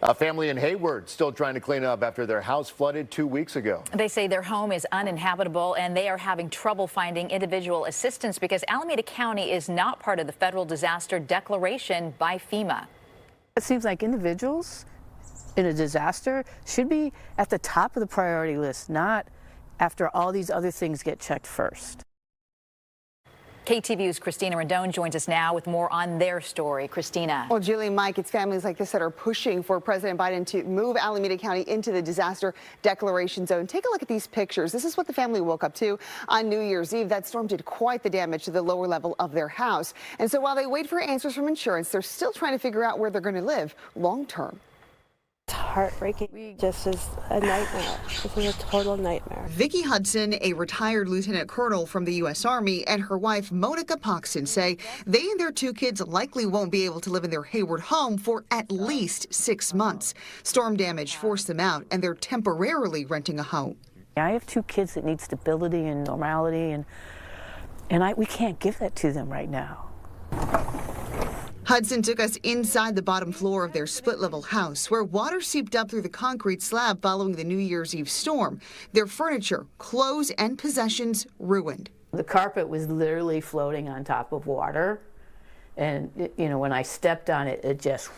A family in Hayward still trying to clean up after their house flooded 2 weeks ago. They say their home is uninhabitable and they are having trouble finding individual assistance because Alameda County is not part of the federal disaster declaration by FEMA. It seems like individuals in a disaster should be at the top of the priority list, not after all these other things get checked first. KTVU's Christina Rendon joins us now with more on their story. Christina. Well, Julie and Mike, it's families like this that are pushing for President Biden to move Alameda County into the disaster declaration zone. Take a look at these pictures. This is what the family woke up to on New Year's Eve. That storm did quite the damage to the lower level of their house. And so while they wait for answers from insurance, they're still trying to figure out where they're going to live long term. It's heartbreaking. Just is a nightmare. This is a total nightmare. Vicki Hudson, a retired lieutenant colonel from the U.S. Army, and her wife Monica Poxton say they and their 2 kids likely won't be able to live in their Hayward home for at least 6 months. Storm damage forced them out, and they're temporarily renting a home. I have 2 kids that need stability and normality, and we can't give that to them right now. Hudson took us inside the bottom floor of their split-level house, where water seeped up through the concrete slab following the New Year's Eve storm. Their furniture, clothes, and possessions ruined. The carpet was literally floating on top of water, and when I stepped on it, it just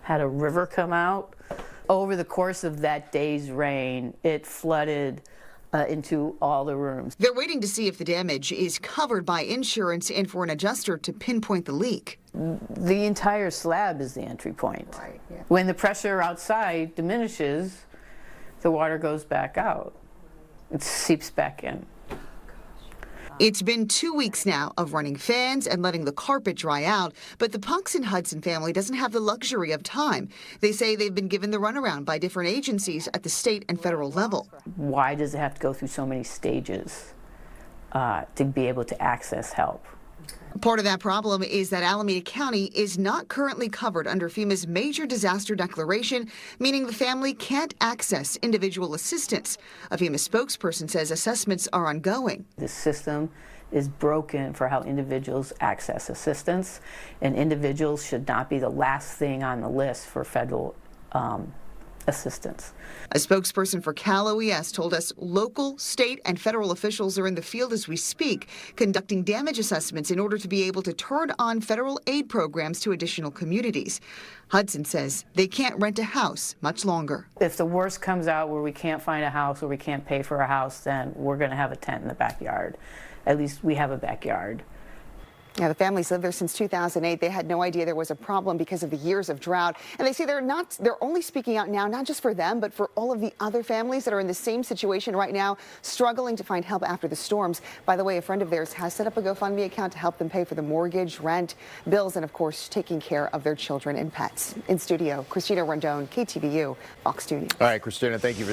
had a river come out. Over the course of that day's rain, it flooded into all the rooms. They're waiting to see if the damage is covered by insurance and for an adjuster to pinpoint the leak. The entire slab is the entry point. Right, yeah. When the pressure outside diminishes, the water goes back out. It seeps back in. It's been 2 weeks now of running fans and letting the carpet dry out, but the Punks and Hudson family doesn't have the luxury of time. They say they've been given the runaround by different agencies at the state and federal level. Why does it have to go through so many stages to be able to access help? Part of that problem is that Alameda County is not currently covered under FEMA's major disaster declaration, meaning the family can't access individual assistance. A FEMA spokesperson says assessments are ongoing. The system is broken for how individuals access assistance, and individuals should not be the last thing on the list for federal assistance. A spokesperson for Cal OES told us local, state, and federal officials are in the field as we speak, conducting damage assessments in order to be able to turn on federal aid programs to additional communities. Hudson says they can't rent a house much longer. If the worst comes out where we can't find a house or we can't pay for a house, then we're going to have a tent in the backyard. At least we have a backyard. Yeah, the family's lived there since 2008. They had no idea there was a problem because of the years of drought. And they say they're only speaking out now, not just for them, but for all of the other families that are in the same situation right now, struggling to find help after the storms. By the way, a friend of theirs has set up a GoFundMe account to help them pay for the mortgage, rent, bills, and of course, taking care of their children and pets. In studio, Christina Rendon, KTVU, Fox 2 News. All right, Christina, thank you for that.